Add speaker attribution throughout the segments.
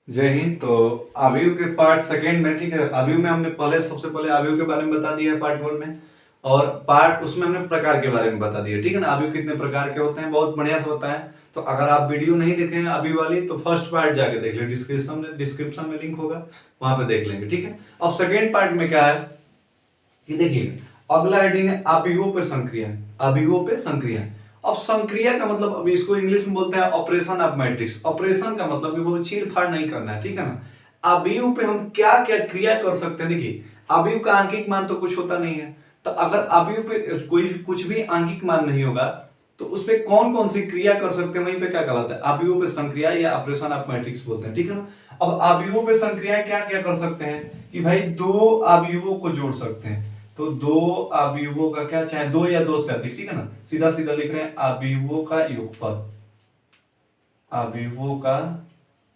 Speaker 1: जय हिंद। तो अवयव के पार्ट सेकेंड में, ठीक है, अवयव में हमने सबसे पहले अवयव के बारे में बता दिया है पार्ट 1 में, और पार्ट उसमें हमने प्रकार के बारे में बता दिया, ठीक है ना। अवयव कितने प्रकार के होते हैं, बहुत बढ़िया से होता है। तो अगर आप वीडियो नहीं देखे हैं अवयव वाली, तो फर्स्ट पार्ट जाके देख ले, डिस्क्रिप्शन में लिंक होगा, वहां पे देख लेंगे, ठीक है। अब सेकेंड पार्ट में क्या है कि देखिए, अगला हेडिंग है अवयवों पे संक्रिया। अवयवों पे संक्रिया। अब संक्रिया का मतलब, अब इसको इंग्लिश में बोलते हैं ऑपरेशन ऑफ मैट्रिक्स। ऑपरेशन का मतलब कि वो चीर फाड़ नहीं करना है, ठीक है ना। अवयव पे हम क्या क्या क्रिया कर सकते हैं। देखिए, अवयव का आंकिक मान तो कुछ होता नहीं है, तो अगर अवयव पे कोई कुछ भी आंकिक मान नहीं होगा, तो उसपे कौन कौन सी क्रिया कर सकते हैं, वहीं पे क्या कहलाता है, अवयवों पे संक्रिया या ऑपरेशन ऑफ मैट्रिक्स बोलते हैं, ठीक है ना। अब अवयवों पे संक्रिया क्या क्या कर सकते हैं कि भाई दो अवयवों को जोड़ सकते हैं। तो दो अवयवों का क्या, चाहे दो या दो से अधिक, ठीक है ना, सीधा सीधा लिख रहे हैं अवयवों का योगफल। अवयवों का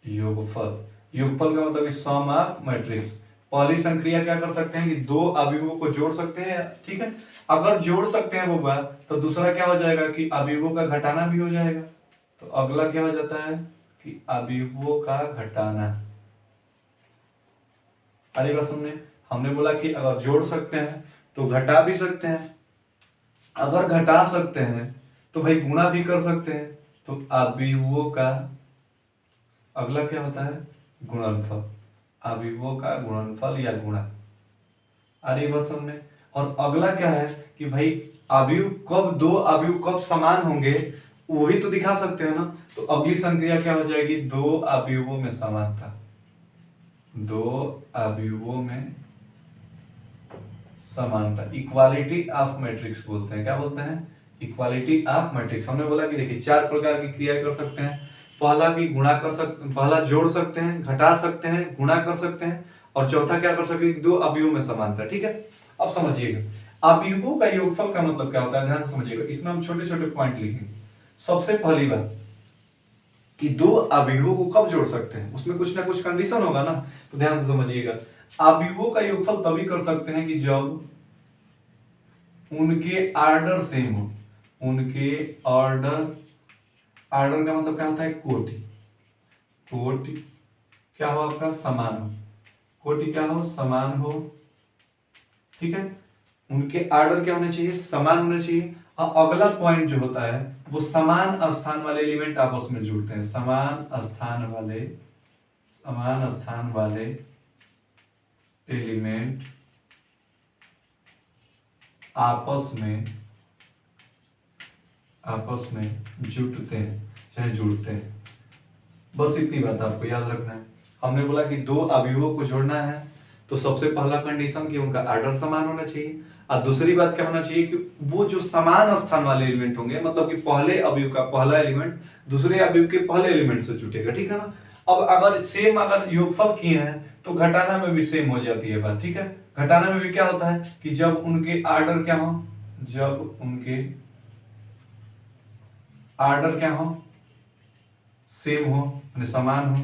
Speaker 1: योगफल। योगफल का मतलब सम ऑफ मैट्रिक्स। पहली संक्रिया क्या कर सकते हैं कि दो अवयवों को जोड़ सकते हैं, ठीक है। अगर जोड़ सकते हैं वो बात, तो दूसरा क्या हो जाएगा कि अवयवों का घटाना भी हो जाएगा। तो अगला क्या हो जाता है कि अवयवों का घटाना। अरे बस हमने बोला कि अगर जोड़ सकते हैं तो घटा भी सकते हैं। अगर घटा सकते हैं तो भाई गुणा भी कर सकते हैं। तो अवयवों का अगला क्या होता है, गुणनफल। अवयवों का गुणनफल या गुणा। अरे बस और अगला क्या है कि भाई अवयव कब, दो अवयव कब समान होंगे, वही तो दिखा सकते हैं ना। तो अगली संक्रिया क्या हो जाएगी, दो अवयवों में समानता। दो अवयवों में समानता, इक्वालिटी ऑफ मैट्रिक्स बोलते हैं। क्या बोलते हैं, इक्वालिटी ऑफ मैट्रिक्स। हमने बोला कि देखिए चार प्रकार की क्रिया कर सकते हैं। पहला की गुणा कर सकते, पहला जोड़ सकते हैं, घटा सकते हैं, गुणा कर सकते हैं, और चौथा क्या कर सकते हैं, दो अवयवों में समानता, ठीक है। अब समझिएगा अवयवों का योगफल का मतलब क्या होता है, ध्यान से समझिएगा। इसमें हम छोटे छोटे पॉइंट लिखेंगे। सबसे पहली बात कि दो अवयवों को कब जोड़ सकते हैं, उसमें कुछ ना कुछ कंडीशन होगा ना। तो ध्यान से समझिएगा, अवयवों का योगफल तभी कर सकते हैं कि जब उनके आर्डर सेम हो। उनके ऑर्डर, आर्डर का मतलब क्या होता है, कोटि। कोटि क्या हो आपका, समान हो। कोटि क्या हो, समान हो, ठीक है। उनके आर्डर क्या होने चाहिए, समान होने चाहिए। और अगला पॉइंट जो होता है वो समान स्थान वाले एलिमेंट आपस में जुड़ते हैं। समान स्थान वाले एलिमेंट आपस में जुटते हैं, चाहे जुड़ते हैं। बस इतनी बात आपको याद रखना है। हमने बोला कि दो अवयवों को जोड़ना है, तो सबसे पहला कंडीशन कि उनका आर्डर समान होना चाहिए, और दूसरी बात क्या होना चाहिए कि वो जो समान स्थान वाले एलिमेंट होंगे, मतलब कि पहले अवयव का पहला एलिमेंट दूसरे अवयव के पहले एलिमेंट से जुटेगा, ठीक है ना। अब अगर योगफल किए हैं तो घटाना में भी सेम हो जाती है बात, ठीक है। घटाना में भी क्या होता है कि जब उनके आर्डर क्या हो, जब उनके आर्डर क्या हो, सेम हो, समान हो,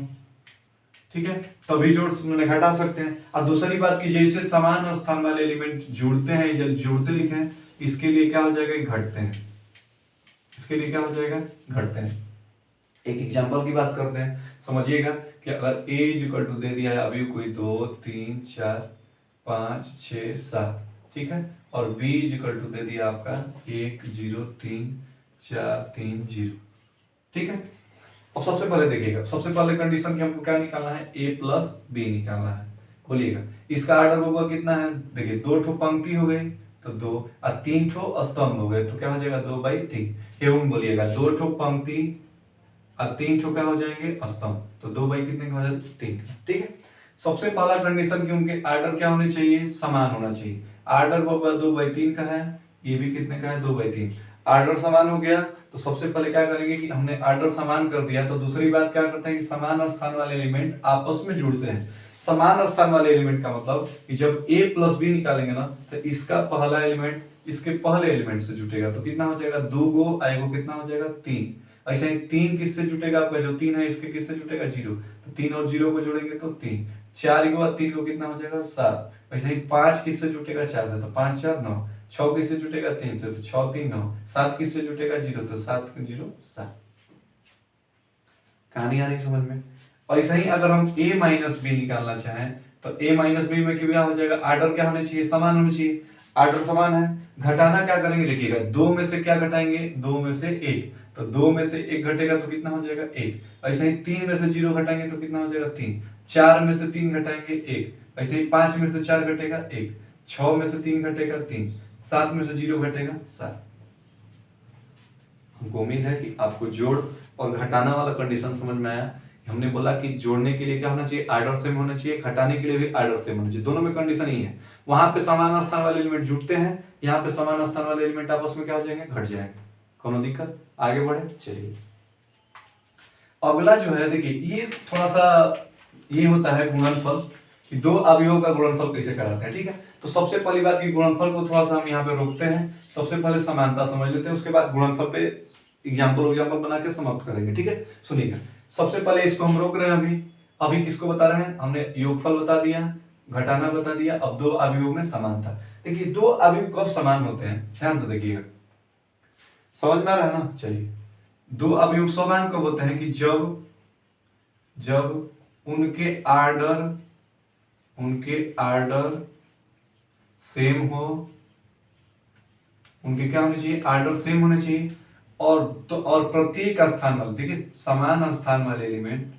Speaker 1: ठीक है, तभी जोड़ घटा सकते हैं। और दूसरी बात की जैसे समान स्थान वाले एलिमेंट जुड़ते हैं, जब जुड़ते लिखे हैं, इसके लिए क्या हो जाएगा, घटते हैं। इसके लिए क्या हो जाएगा, घटते हैं। एक एग्जांपल की बात करते हैं, समझिएगा कि अगर a इक्वल टू दे दिया है अभी कोई 2 3 4 5 6 7, ठीक है, और b इक्वल टू दे दिया आपका 1 0 3 4 3 0, ठीक है। अब सबसे पहले देखिएगा, सबसे पहले कंडीशन की हमको क्या निकालना है, a प्लस बी निकालना है। बोलिएगा इसका आर्डर होगा कितना है, देखिए दो ठो पंक्ति हो गई तो दो, और तीन ठो स्तंभ हो गए तो क्या हो जाएगा, 2/3। एवं बोलिएगा दो ठो पंक्ति और तीन ठो क्या हो जाएंगे, स्तंभ, तो 2/कितने का हो जाएगा, 3, ठीक है। सबसे पहला कंडीशन कि उनके आर्डर क्या होने चाहिए, समान होना चाहिए। आर्डर होगा 2/3 का है, ये भी कितने का है, 2/3। आर्डर समान हो गया तो सबसे पहले क्या करेंगे कि हमने आर्डर समान कर दिया, तो दूसरी बात क्या करते हैं कि समान स्थान वाले एलिमेंट आपस में जुड़ते हैं। समान स्थान वाले एलिमेंट का मतलब कि जब a प्लस बी निकालेंगे ना, तो इसका पहला एलिमेंट इसके पहले एलिमेंट से जुटेगा, तो कितना हो जाएगा, 2 गो आएगा, कितना हो जाएगा, 3। ऐसे ही 3 किससे जुटेगा, आपका जो 3 है इसके किससे जुटेगा, 0, तो 3 और 0 को जोड़ेंगे तो 3, 4 को 3 को कितना हो जाएगा, 7। वैसे ही 5 किससे जुटेगा, 4 से, तो 5 4 9, 6 किससे जुटेगा, 3 से, तो 6 3 9, 7 किससे जुटेगा, 0, तो 7 0 7। कहानी आ रही समझ में। और ऐसे ही अगर हम a माइनस बी निकालना चाहें तो a माइनस बी में क्या हो जाएगा, आर्डर क्या होना चाहिए, समान होना चाहिए। आर्डर समान है, घटाना क्या करेंगे, देखिएगा दो में से क्या घटाएंगे, दो में से एक, तो दो में से एक घटेगा तो कितना हो जाएगा, एक। ऐसे ही तीन में से जीरो घटाएंगे तो कितना हो जाएगा, तीन। चार में से तीन घटाएंगे, एक। ऐसे ही पांच में से चार घटेगा, एक। छह में से तीन घटेगा, तीन। सात में से जीरो घटेगा, सात। हमको उम्मीद है कि आपको जोड़ और घटाना वाला कंडीशन समझ में आया। हमने बोला कि जोड़ने के लिए क्या होना चाहिए, आर्डर सेम होना चाहिए, घटाने के लिए भी आर्डर सेम होना चाहिए, दोनों में कंडीशन ही है। वहां पे समान स्थान वाले एलिमेंट जुड़ते हैं, यहाँ पे समान स्थान वाले एलिमेंट आपस में क्या हो जाएंगे, घट जाएंगे। कोनो दिक्कत, आगे बढ़े चलिए। अगला जो है देखिए, ये थोड़ा सा ये होता है गुणनफल, कि दो अवयवों का गुणनफल कैसे कराते हैं, ठीक है। तो सबसे पहली बात कि गुणनफल को थोड़ा सा हम यहाँ पे रोकते हैं, सबसे पहले समानता समझ लेते हैं, उसके बाद गुणनफल पे एग्जाम्पल बना के समाप्त करेंगे, ठीक है। सुनिएगा, सबसे पहले इसको हम रोक रहे हैं अभी। अभी किसको बता रहे हैं, हमने योगफल बता दिया, घटाना बता दिया, अब दो अवयवों में समानता। देखिए दो अवयव कब समान होते हैं, ध्यान से देखिएगा, समझ में आ रहा है ना। चलिए, दो अवयव समान कब होते हैं, कि जब उनके आर्डर सेम हो, उनके क्या होने चाहिए, आर्डर सेम होने चाहिए। और प्रत्येक स्थान वाले, देखिए समान स्थान वाले एलिमेंट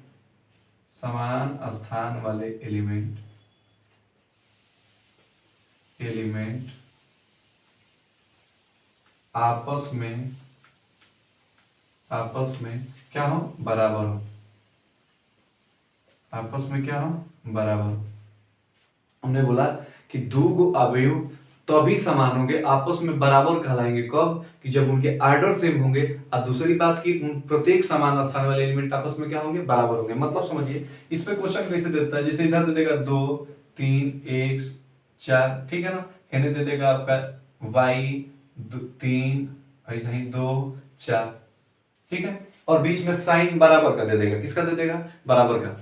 Speaker 1: आपस में क्या हो, बराबर हो, आपस में क्या हो, बराबर। हमने बोला कि दो गो अवयव तभी समान होंगे, आपस में बराबर कहलाएंगे कब, कि जब उनके आर्डर सेम होंगे। और दूसरी बात की प्रत्येक समान स्थान वाले एलिमेंट आपस में क्या होंगे, बराबर होंगे। मतलब समझिए, इस पे क्वेश्चन कैसे देता है, जैसे इधर दे देगा 2 3 1 4, ठीक है ना, यानी दे देगा आपका y 3, ऐसा ही 2 4, ठीक है। और बीच में साइन बराबर का दे देगा, किसका दे देगा, बराबर का।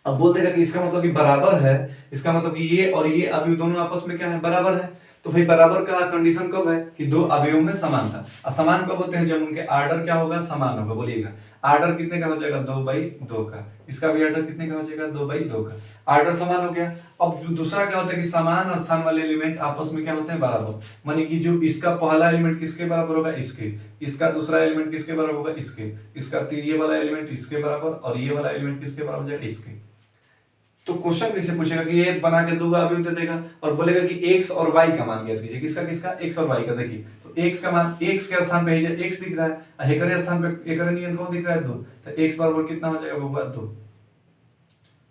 Speaker 1: अब बोल देगा कि इसका मतलब कि बराबर है, इसका मतलब कि ये और ये अवयव दोनों आपस में क्या है, बराबर है। तो भाई बराबर का कंडीशन कब है, कि दो अवयवों में समान था। और समान कब होते हैं, जब उनके आर्डर क्या होगा, समान होगा। बोलिएगा, आर्डर कितने का हो जाएगा, 2/2 का। इसका भी आर्डर कितने का हो जाएगा, 2/2 का। आर्डर समान हो गया। अब दूसरा क्या होता है, कि समान स्थान वाले एलिमेंट आपस में क्या होते हैं, बराबर। मानी कि जो इसका पहला एलिमेंट किसके बराबर होगा, इसके। इसका दूसरा एलिमेंट किसके बराबर होगा, इसके। इसका ये वाला एलिमेंट इसके बराबर, और ये वाला एलिमेंट किसके बराबर हो जाएगा, इसके। तो क्वेश्चन कैसे पूछेगा, कि ये बना के दूंगा अभी दे देगा, और बोलेगा कि x और y का मान ज्ञात कीजिए। किसका किसका, x और y का। देखिए, तो x का मान, x के स्थान पे x दिख रहा है, और एकरे स्थान पे एकरे नियन कौन दिख रहा है, 2। तो x बराबर कितना हो जाएगा, वो 2,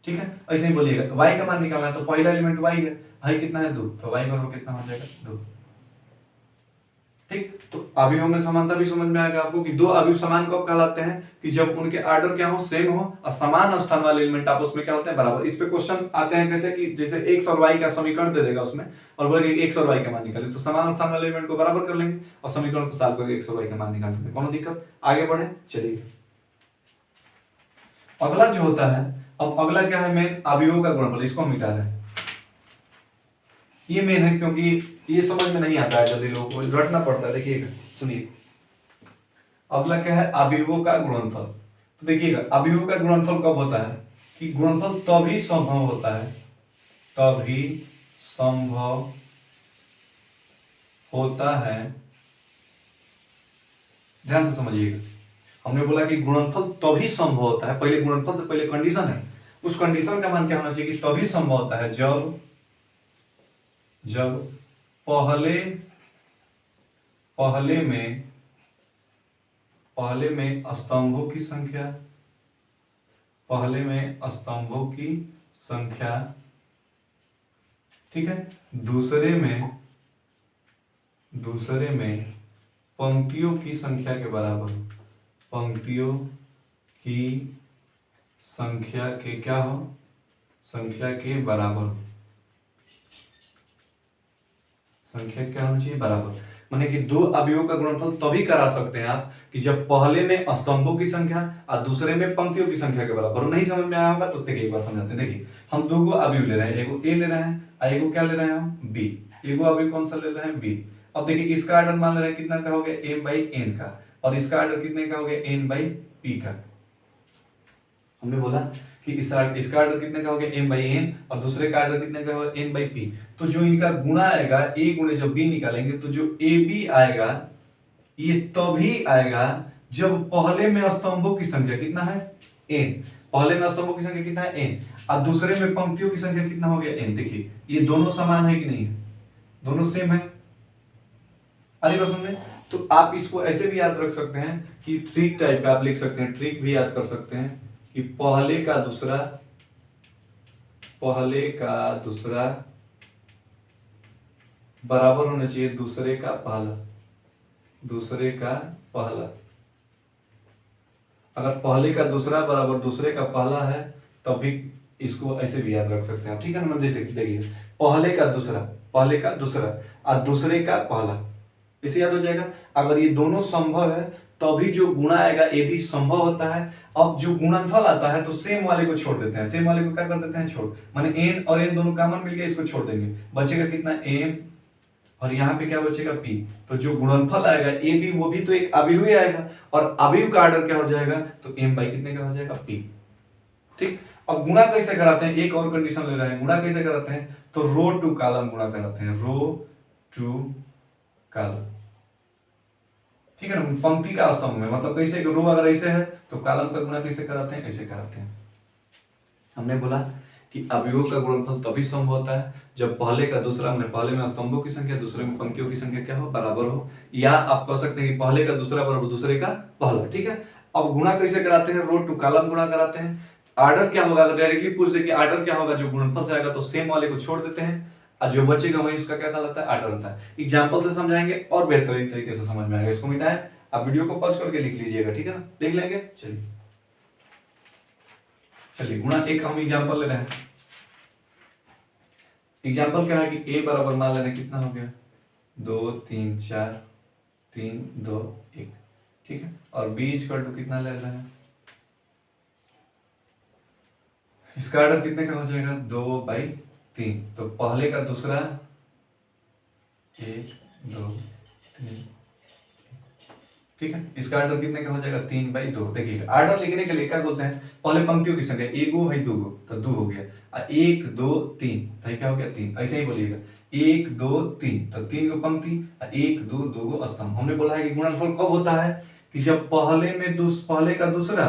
Speaker 1: ठीक है। ऐसे ही बोलिएगा, y का मान निकालना है, तो पहला एलिमेंट y है, y कितना है, 2, तो y बराबर कितना हो जाएगा, 2, ठीक। तो अवयवों में समानता भी समझ में आएगा आपको, कि दो अवयव समान कब कहलाते हैं, कि जब उनके आर्डर क्या हो, सेम हो, और समान स्थान वाले एलिमेंट आपस में क्या होते हैं, बराबर। इस पे क्वेश्चन आते हैं कैसे, कि जैसे x और y का समीकरण दे देगा उसमें, और बोलेगा x और y का मान निकाले, तो समान स्थान वाले एलिमेंट को बराबर कर लेंगे, और समीकरण को सॉल्व करके x और y का मान निकाल देंगे। कोनो दिक्कत, आगे बढ़े चलिए। अगला जो होता है, अब अगला क्या है, मेन अवयवों का गुणनफल। इसको हम मिटा रहे हैं, ये मेन है, क्योंकि ये समझ में नहीं आता है जल्दी, लोगों को रटना पड़ता है। देखिएगा, सुनिए, अगला क्या है, अवयवों का गुणनफल। तो देखिएगा, अवयवों का गुणनफल कब होता है, कि गुणनफल तभी संभव होता है, तभी संभव होता है, ध्यान से समझिएगा। हमने बोला कि गुणनफल तभी संभव होता है, पहले गुणनफल से पहले कंडीशन है, उस कंडीशन का मान क्या होना चाहिए, कि तभी संभव होता है जब पहले में स्तंभों की संख्या, ठीक है, दूसरे में पंक्तियों की संख्या के बराबर, पंक्तियों की संख्या के क्या हो, संख्या के बराबर, संख्या क्या होनी चाहिए, बराबर। माने कि दो अवयवों का गुणनफल तभी करा सकते हैं आप, कि जब पहले में स्तंभों की संख्या और दूसरे में पंक्तियों की संख्या के बराबर हो। नहीं समझ में आया होगा तो देखिए, एक बार समझाते हैं। देखिए, हम दो अवयव ले रहे हैं, एगो ए ले रहे हैं, और एगो क्या ले रहे हैं हम, बी। एगो अवयव कौन सा ले रहे हैं, बी। अब देखिए, इसका आर्डर मान ले रहे हैं कितना का हो गया, m/n का, और इसका आर्डर कितने का हो गया, n/p का। हमने बोला कि इसका ऑर्डर कितने का हो गया m बाई n और दूसरे का ऑर्डर कितने का होगा n बाई p। तो जो इनका गुणा आएगा a गुणे जब b निकालेंगे तो जो ab आएगा ये तभी आएगा जब पहले में स्तंभों की संख्या कितना है n, पहले में स्तंभों की संख्या कितना है n और दूसरे में पंक्तियों की संख्या कितना हो गया n। देखिए ये दोनों समान है कि नहीं है, दोनों सेम है। अरे बस में तो आप इसको ऐसे भी याद रख सकते हैं कि ट्रिक टाइप का आप लिख सकते हैं, ट्रिक भी याद कर सकते हैं कि पहले का दूसरा बराबर होना चाहिए दूसरे का पहला। अगर पहले का दूसरा बराबर दूसरे का पहला है तब भी इसको ऐसे भी याद रख सकते हैं, ठीक है ना। जैसे देखिए पहले का दूसरा और दूसरे का पहला, इसे याद हो जाएगा। अगर ये दोनों संभव है तभी जो गुणा आएगा ये भी संभव होता है। अब जो गुणनफल आता है तो सेम वाले को छोड़ देते हैं, सेम वाले को क्या कर देते हैं छोड़, माने n और n दोनों कॉमन मिल गया, इसको छोड़ देंगे, बचेगा कितना m और यहाँ पे क्या बचेगा p। तो जो गुणनफल आएगा ये भी वो भी तो एक अवयव ही आएगा और अवयव का ऑर्डर क्या हो जाएगा तो m बाई कितने का हो जाएगा p। ठीक, अब गुणा कैसे कराते हैं, एक और कंडीशन ले रहे हैं, गुणा कैसे कराते हैं तो रो टू कॉलम गुणा कराते हैं, रो टू कॉलम, ठीक है ना। पंक्ति का स्तंभ में मतलब कैसे, रो अगर ऐसे है तो कॉलम का गुणा कैसे कराते हैं, ऐसे कराते हैं। हमने बोला कि अवयवों का गुणनफल तभी संभव होता है जब पहले का दूसरा में, पहले में स्तंभों की संख्या दूसरे में पंक्तियों की संख्या क्या हो बराबर हो, या आप कह सकते हैं कि पहले का दूसरा बराबर दूसरे का पहला, ठीक है। अब गुणा कैसे कराते हैं, रो टू कॉलम गुणा कराते हैं। ऑर्डर क्या होगा, अगर डायरेक्टली पूछ दे कि ऑर्डर क्या होगा, जो गुणनफल से आएगा तो सेम वाले को छोड़ देते हैं और जो बचेगा वही उसका क्या कहलाता है ऑर्डर होता है। एग्जांपल से समझाएंगे और बेहतरीन तरीके से समझ में आएगा। इसको मिटाएं, आप वीडियो को पॉज करके लिख लीजिएगा, ठीक है ना, देख लेंगे। चलिए गुणा एक हम एग्जांपल ले रहे हैं। एग्जांपल क्या है कि a बराबर मान लेना कितना हो गया 2 3 4 3 2 1, ठीक है, और b इक्वल टू कितना ले रहे हैं, इसका ऑर्डर कितने का हो जाएगा 2/3। तो पहले का दूसरा 1 2 3, ठीक है, इसका ऑर्डर कितने का हो जाएगा 3/2। देखिएगा ऑर्डर लिखने के लिए क्या बोलते हैं, पहले पंक्तियों की संख्या एगो है दूगो तो 2 हो गया, 1 2 3 तो क्या हो गया 3, ऐसे ही बोलिएगा 1 2 3 तो 3 गो पंक्ति 1 2 2 गो स्तंभ। हमने बोला है कि गुणनफल कब होता है कि जब पहले का दूसरा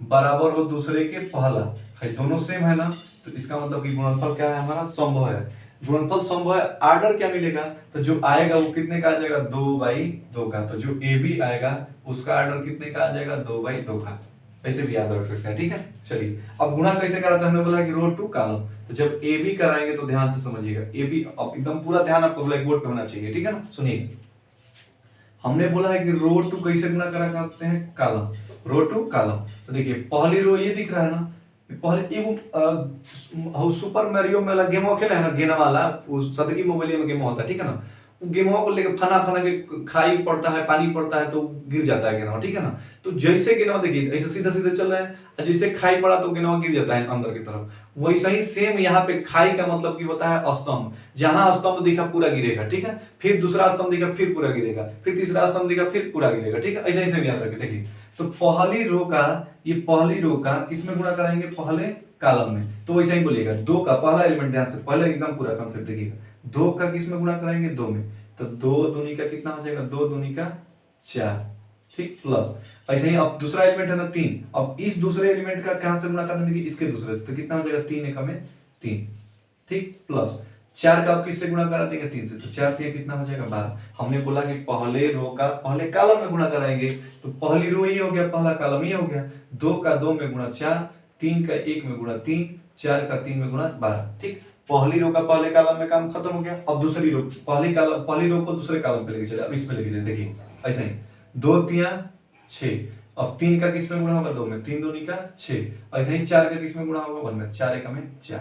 Speaker 1: बराबर हो दूसरे के पहला है, दोनों सेम है ना, तो इसका मतलब कि गुणनफल क्या है हमारा संभव है। गुणनफल संभव है, ऑर्डर क्या मिलेगा तो जो आएगा वो कितने का आ जाएगा 2/2 का। तो जो ए बी आएगा उसका ऑर्डर कितने का आ जाएगा 2/2 का, ऐसे भी याद रख सकते हैं, ठीक है। चलिए अब गुणा कैसे कराते हैं, हमने बोला कि रो टू कॉलम। तो जब ए बी कराएंगे तो ध्यान से समझिएगा, ए बी अब एकदम पूरा ध्यान आपको ब्लैक बोर्ड पे होना चाहिए, ठीक है ना। सुनिए हमने बोला है कि रो टू कैसे गुणा करा करते हैं कॉलम, रो टू कॉलम। तो देखिए पहली रो ये दिख रहा है ना, पहले एगो सुपर मैरियो में गेम खेला है ना, गेना वाला सदगी मोबाइल में गेम होता है, ठीक है ना। गेमवा को लेकर फना फना के खाई पड़ता है, पानी पड़ता है तो गिर जाता है गेनवा, ठीक है ना। तो जैसे गेनवा देखिए ऐसे सीधा सीधा चल रहा है, जैसे खाई पड़ा तो गेनवा गिर जाता है अंदर की तरफ। वैसे ही सेम यहाँ पे खाई का मतलब की होता है स्तंभ, जहां स्तंभ दिखा पूरा गिरेगा, ठीक है, फिर दूसरा स्तंभ दिखा फिर पूरा गिरेगा, फिर तीसरा स्तंभ दिखा फिर पूरा गिरेगा, ठीक है, ऐसे ऐसे याद रखें। देखिए तो पहली रो का किसमें गुणा कराएंगे, पहले कॉलम में। तो वैसे ही बोलिएगा 2 का पहला एलिमेंट, ध्यान से पहले एकदम पूरा कॉन्सेप्ट देखिएगा, 2 का किसमें गुणा कराएंगे 2 में, तो 2 दूनी का कितना हो जाएगा 2 दूनी का 4, ठीक, प्लस ऐसे ही अब दूसरा एलिमेंट है ना 3, अब इस दूसरे एलिमेंट का कहां से गुणा करने की, इसके दूसरे से, तो कितना हो जाएगा 3 एकम में 3, ठीक, प्लस 4 का आप किससे गुणा करा देंगे 3 से, तो 4 3 कितना हो जाएगा 12। हमने बोला कि पहले रो का पहले कॉलम में गुणा कराएंगे, तो पहली रो ये हो गया, पहला कॉलम ये हो गया, 2 का 2 में गुणा 4, 3 का 1 में गुणा 3, 4 का 3 में गुणा 12, ठीक। पहली रो का पहले कॉलम में काम खत्म हो गया। अब दूसरी रो, पहली रो को दूसरे कॉलम पे लेके चले, अब इस पे लेके चले, देखिए ऐसे ही 2 3 6, अब 3 का किस में गुणा होगा 2 में, 3 दूनी का 6, ऐसे ही 4 का किस में गुणा होगा 1 में, 4 एकम में 4।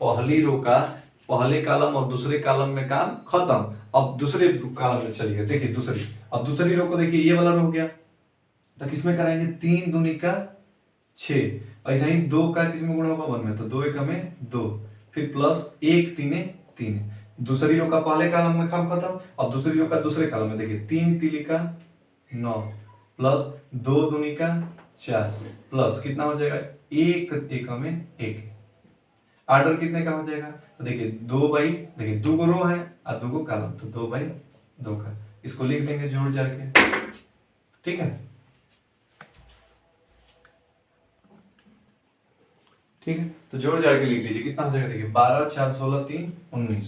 Speaker 1: पहली रो का पहले कॉलम और दूसरे कॉलम में काम खत्म। अब दूसरे कॉलम में चलिए, देखिए अब दूसरी रो को देखिए, ये वाला रो हो गया, तो किसमें कराएंगे 3 दूनी का 6, ऐसा ही 2 का किसमें गुणा होगा 1 में, तो 2 एकम में 2, फिर प्लस 1 3 3। दूसरी रो का पहले कॉलम में काम खत्म, अब दूसरी रो का दूसरे कॉलम में देखिए 3 3 का 9 प्लस 2 दूनी का 4 प्लस कितना हो जाएगा एक एक में एक है। ऑर्डर कितने का हो जाएगा? तो देखिए देखिए 2 रो है और 2 कॉलम, तो 2/2 का इसको लिख देंगे जोड़ जाड़ के, ठीक है। ठीक है, तो जोड़ जाड़ के लिख लीजिए कितना हो जाएगा, देखिए 12 4 16 3 19,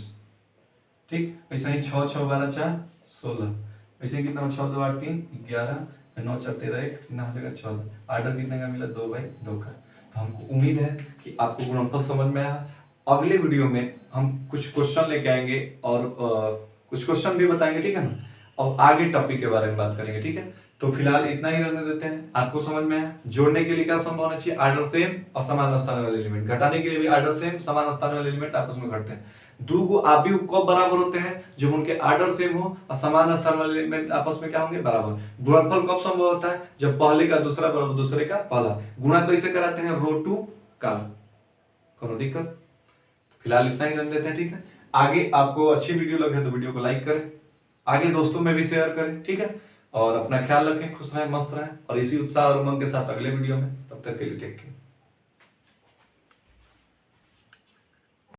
Speaker 1: ठीक। ऐसा ही 6 6 12 4 16, ऐसे कितना 6 2 8 3 11, 9 4 13 1 कितना हो जाएगा 14। ऑर्डर कितने का मिला? 2/2 का। तो हमको उम्मीद है कि आपको गुणनफल समझ में आया। अगले वीडियो में हम कुछ क्वेश्चन लेके आएंगे और कुछ क्वेश्चन भी बताएंगे, ठीक है ना, और आगे टॉपिक के बारे में बात करेंगे, ठीक है। तो फिलहाल इतना ही रहने देते हैं। आपको समझ में आया? जोड़ने के लिए क्या संभव होना चाहिए? ऑर्डर सेम और समान स्थान वाले एलिमेंट। घटाने के लिए भी ऑर्डर सेम समान स्थान वाले एलिमेंट आपस में घटते हैं। दो को आप भी कब बराबर होते हैं? जब उनके ऑर्डर सेम हो और समान स्थान वाले एलिमेंट आपस में क्या होंगे? बराबर। गुणनफल कब संभव होता है? जब पहले का दूसरा बराबर दूसरे का पहला। गुणा कैसे कराते हैं? रो टू कॉलम। कोनो दिक्कत? फिलहाल इतना ही रहने देते हैं, ठीक है। आगे आपको अच्छी वीडियो लगे तो वीडियो को लाइक करें, आगे दोस्तों में भी शेयर करें, ठीक है। और अपना ख्याल रखें, खुश रहें, मस्त रहें, और इसी उत्साह और उमंग के साथ अगले वीडियो में, तब तक के लिए टेक केयर।